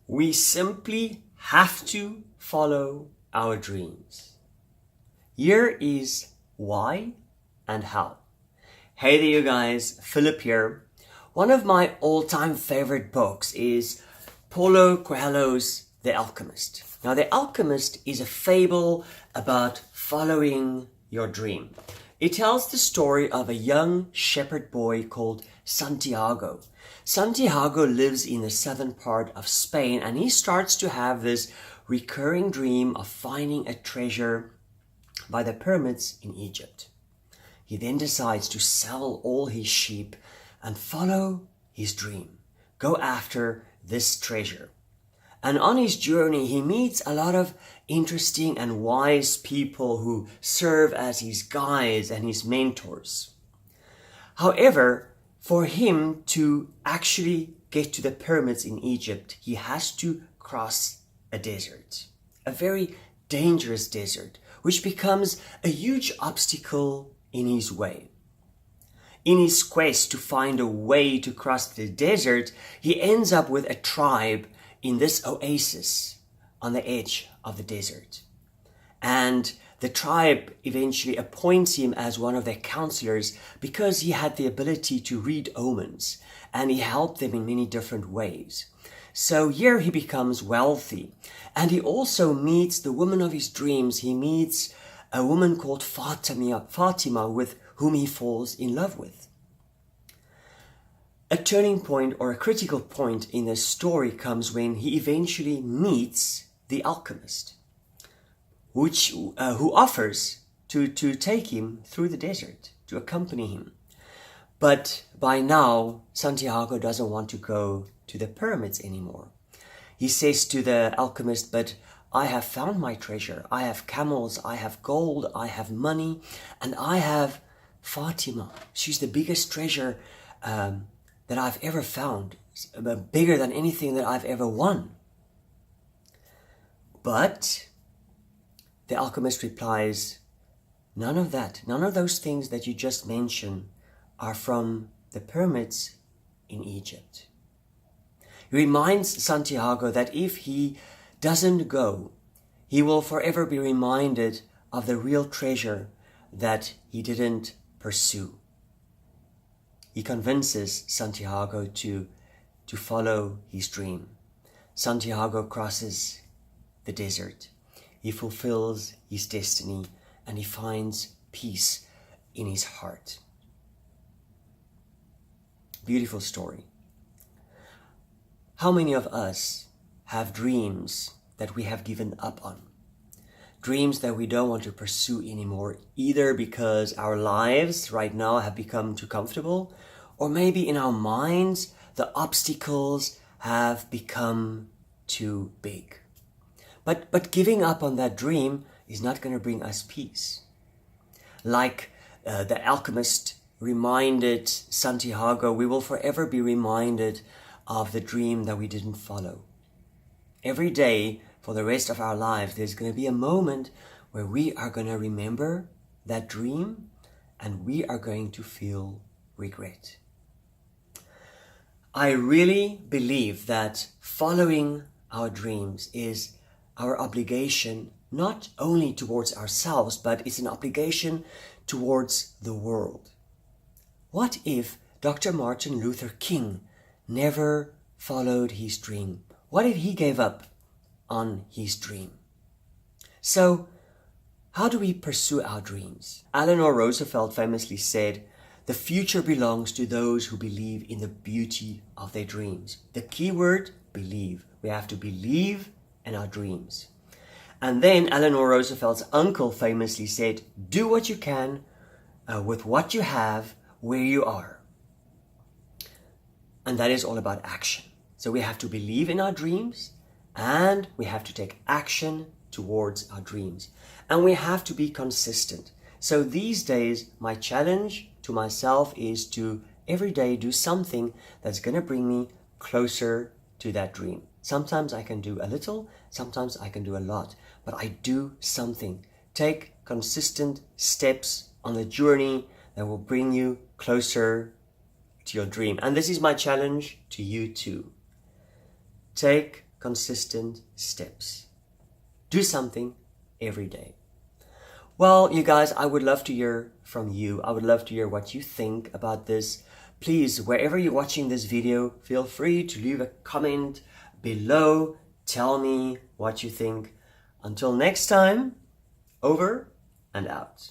We simply have to follow our dreams. Here is why and how. Hey there you guys, Philip here. One of my all-time favorite books is Paulo Coelho's The Alchemist. Now, The Alchemist is a fable about following your dream. It tells the story of a young shepherd boy called Santiago. Santiago lives in the southern part of Spain, and he starts to have this recurring dream of finding a treasure by the pyramids in Egypt. He then decides to sell all his sheep and follow his dream, go after this treasure. And on his journey, he meets a lot of interesting and wise people who serve as his guides and his mentors. However, for him to actually get to the pyramids in Egypt, he has to cross a desert, a very dangerous desert, which becomes a huge obstacle in his way. In his quest to find a way to cross the desert, he ends up with a tribe in this oasis on the edge of the desert. And the tribe eventually appoints him as one of their counsellors because he had the ability to read omens and he helped them in many different ways. So here he becomes wealthy, and he also meets the woman of his dreams. He meets a woman called Fatima, with whom he falls in love with. A turning point or a critical point in the story comes when he eventually meets the alchemist, who offers to take him through the desert, to accompany him. But by now, Santiago doesn't want to go to the pyramids anymore. He says to the alchemist, "But I have found my treasure. I have camels, I have gold, I have money, and I have Fatima. She's the biggest treasure that I've ever found, bigger than anything that I've ever won." But the alchemist replies, "None of that, none of those things that you just mentioned are from the pyramids in Egypt." He reminds Santiago that if he doesn't go, he will forever be reminded of the real treasure that he didn't pursue. He convinces Santiago to follow his dream. Santiago crosses the desert. He fulfills his destiny and he finds peace in his heart. Beautiful story. How many of us have dreams that we have given up on? Dreams that we don't want to pursue anymore, either because our lives right now have become too comfortable, or maybe in our minds the obstacles have become too big. But giving up on that dream is not going to bring us peace. Like the alchemist reminded Santiago, we will forever be reminded of the dream that we didn't follow. Every day for the rest of our lives, there's going to be a moment where we are going to remember that dream and we are going to feel regret. I really believe that following our dreams is our obligation, not only towards ourselves, but it's an obligation towards the world. What if Dr. Martin Luther King never followed his dream? What if he gave up on his dream? So, how do we pursue our dreams? Eleanor Roosevelt famously said, "The future belongs to those who believe in the beauty of their dreams." The key word, believe. We have to believe in our dreams. And then Eleanor Roosevelt's uncle famously said, "Do what you can with what you have where you are." And that is all about action. So we have to believe in our dreams and we have to take action towards our dreams. And we have to be consistent. So these days, my challenge to myself is to every day do something that's going to bring me closer to that dream. Sometimes I can do a little, sometimes I can do a lot, but I do something. Take consistent steps on the journey that will bring you closer to your dream. And this is my challenge to you too. Take consistent steps. Do something every day. Well, you guys, I would love to hear from you. I would love to hear what you think about this. Please, wherever you're watching this video, feel free to leave a comment below. Tell me what you think. Until next time, over and out.